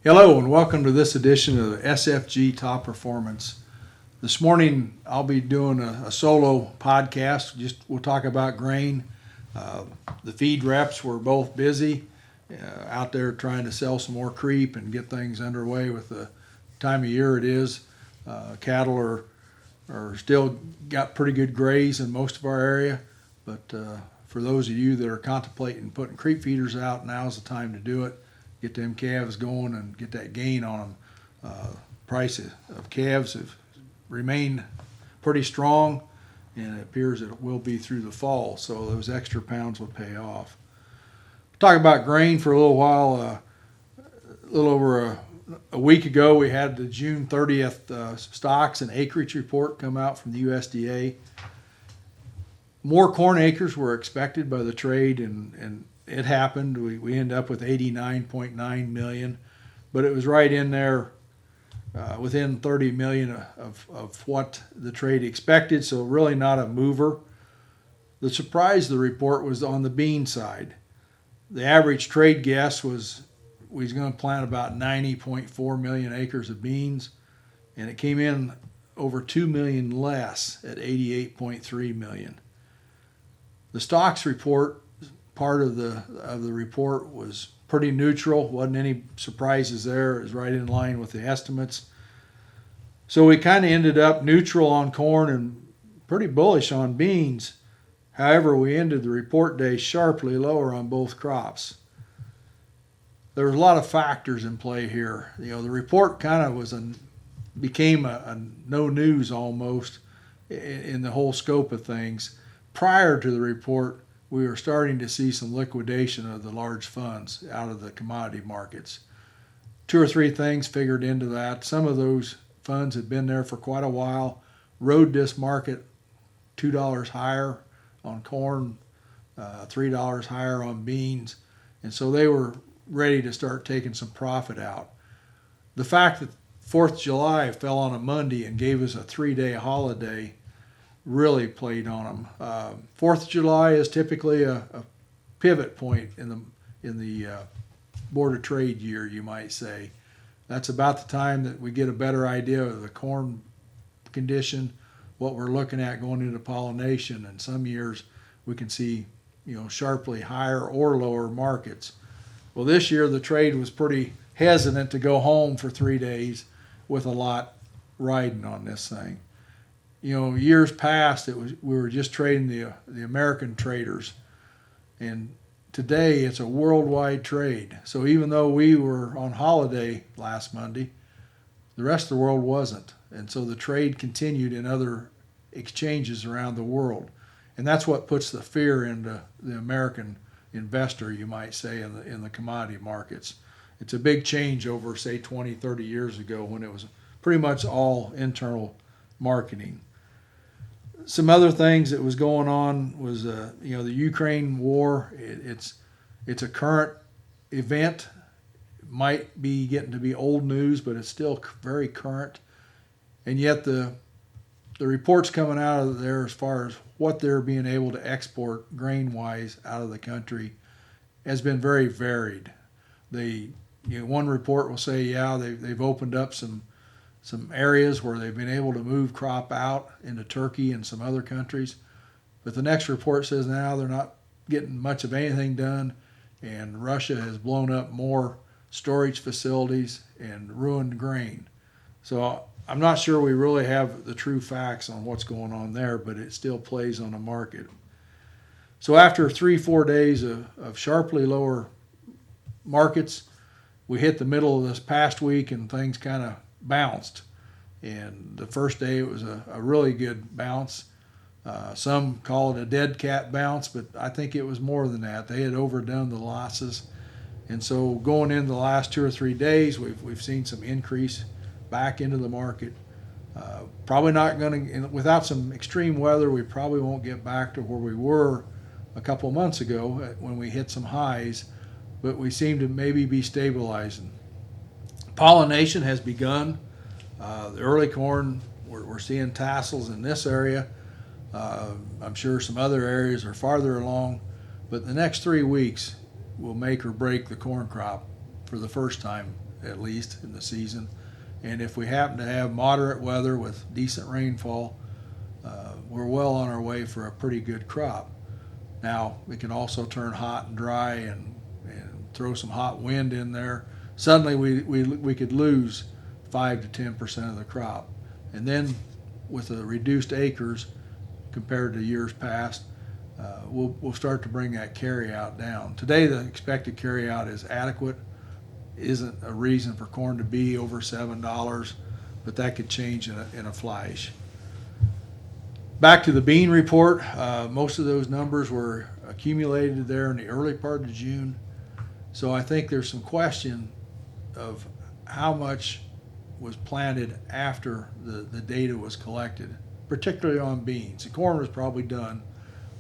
Hello and welcome to this edition of SFG Top Performance. This morning I'll be doing a solo podcast. We'll talk about grain. The feed reps were both busy out there trying to sell some more creep and get things underway with the time of year it is. Cattle are still got pretty good graze in most of our area, but for those of you that are contemplating putting creep feeders out, now's the time to do it. Get them calves going and get that gain on them. Price of calves have remained pretty strong, and it appears that it will be through the fall, so those extra pounds will pay off. Talk about grain for a little while. A little over a week ago, we had the June 30th stocks and acreage report come out from the USDA. More corn acres were expected by the trade, and it happened. We ended up with 89.9 million, but it was right in there within 30 million of what the trade expected, so really not a mover. The surprise of the report was on the bean side. The average trade guess was we was going to plant about 90.4 million acres of beans, and it came in over 2 million less at 88.3 million. The stocks report, part of the report, was pretty neutral. Wasn't any surprises there. It was right in line with the estimates. So we kind of ended up neutral on corn and pretty bullish on beans. However, we ended the report day sharply lower on both crops. There was a lot of factors in play here. The report kind of became a no news almost in the whole scope of things. Prior to the report, we were starting to see some liquidation of the large funds out of the commodity markets. Two or three things figured into that. Some of those funds had been there for quite a while, rode this market $2 higher on corn, $3 higher on beans, and so they were ready to start taking some profit out. The fact that 4th of July fell on a Monday and gave us a 3-day holiday really played on them. 4th of July is typically a pivot point in the Board of Trade year, you might say. That's about the time that we get a better idea of the corn condition, what we're looking at going into pollination, and some years we can see sharply higher or lower markets. Well, this year the trade was pretty hesitant to go home for 3 days with a lot riding on this thing. Years past, we were just trading the American traders, and today it's a worldwide trade. So even though we were on holiday last Monday, the rest of the world wasn't, and so the trade continued in other exchanges around the world, and that's what puts the fear into the American investor, you might say, in the commodity markets. It's a big change over, say, 20, 30 years ago when it was pretty much all internal marketing. Some other things that was going on was, the Ukraine war. It's a current event. It might be getting to be old news, but it's still very current. And yet the reports coming out of there as far as what they're being able to export grain-wise out of the country has been very varied. One report will say, they've opened up some areas where they've been able to move crop out into Turkey and some other countries. But the next report says now they're not getting much of anything done, and Russia has blown up more storage facilities and ruined grain. So I'm not sure we really have the true facts on what's going on there, but it still plays on the market. So after 3-4 days of sharply lower markets, we hit the middle of this past week and things kind of bounced. And the first day it was a really good bounce. Some call it a dead cat bounce, but I think it was more than that. They had overdone the losses. And so going into the last 2 or 3 days, we've seen some increase back into the market. Probably not going to, without some extreme weather, we probably won't get back to where we were a couple of months ago when we hit some highs, but we seem to maybe be stabilizing. Pollination has begun. The early corn, we're seeing tassels in this area. I'm sure some other areas are farther along, but the next 3 weeks will make or break the corn crop for the first time at least in the season. And if we happen to have moderate weather with decent rainfall, we're well on our way for a pretty good crop. Now, it can also turn hot and dry and throw some hot wind in there. Suddenly we could lose 5 to 10% of the crop. And then with the reduced acres compared to years past, we'll start to bring that carryout down. Today the expected carryout is adequate. Isn't a reason for corn to be over $7, but that could change in a flash. Back to the bean report, most of those numbers were accumulated there in the early part of June. So I think there's some question of how much was planted after the data was collected, particularly on beans. The corn was probably done,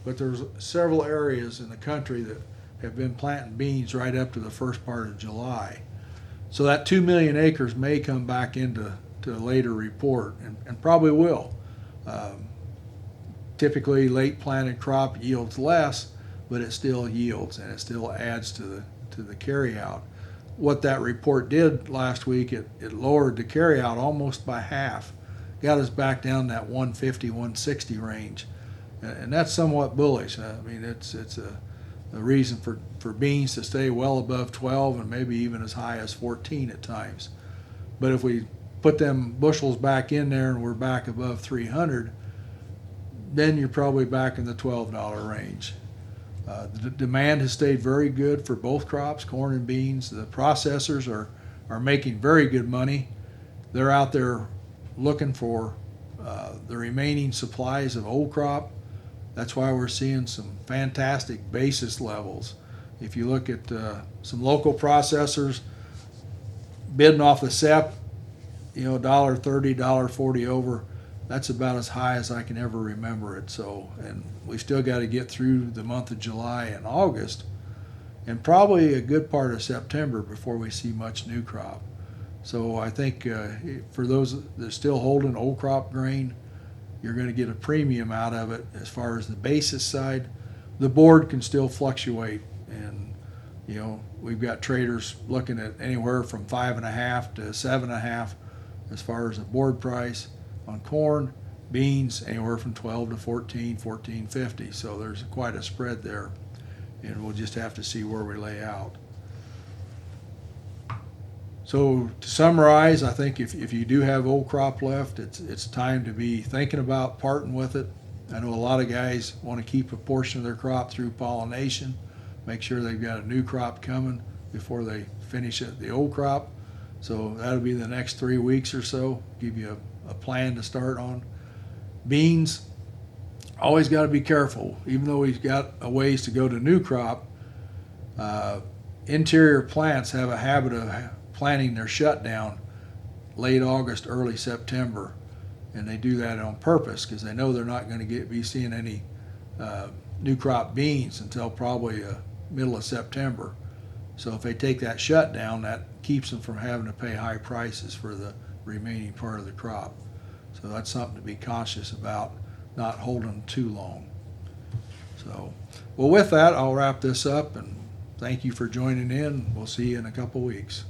but there's several areas in the country that have been planting beans right up to the first part of July. So that 2 million acres may come back into a later report, and probably will. Typically, late planted crop yields less, but it still yields and it still adds to the carryout. What that report did last week, it lowered the carryout almost by half, got us back down that 150, 160 range, and that's somewhat bullish. I mean, it's a reason for beans to stay well above 12 and maybe even as high as 14 at times. But if we put them bushels back in there and we're back above 300, then you're probably back in the $12 range. The demand has stayed very good for both crops, corn and beans. The processors are making very good money. They're out there looking for the remaining supplies of old crop. That's why we're seeing some fantastic basis levels. If you look at some local processors bidding off the SEP, $1.30, $1.40 over, that's about as high as I can ever remember it. So, and we still got to get through the month of July and August, and probably a good part of September before we see much new crop. So I think for those that are still holding old crop grain, you're going to get a premium out of it. As far as the basis side, the board can still fluctuate, and we've got traders looking at anywhere from 5.5 to 7.5 as far as the board price. On corn, beans, anywhere from 12 to 14, 14.50. So there's quite a spread there, and we'll just have to see where we lay out. So to summarize, I think if you do have old crop left, it's time to be thinking about parting with it. I know a lot of guys want to keep a portion of their crop through pollination, make sure they've got a new crop coming before they finish the old crop. So that'll be the next 3 weeks or so, give you a plan to start on. Beans, always got to be careful. Even though we've got a ways to go to new crop, interior plants have a habit of planting their shutdown late August, early September, and they do that on purpose because they know they're not going to be seeing any new crop beans until probably middle of September. So if they take that shutdown, that keeps them from having to pay high prices for the remaining part of the crop. So that's something to be cautious about, not holding too long. So, well, with that, I'll wrap this up, and thank you for joining in. We'll see you in a couple weeks.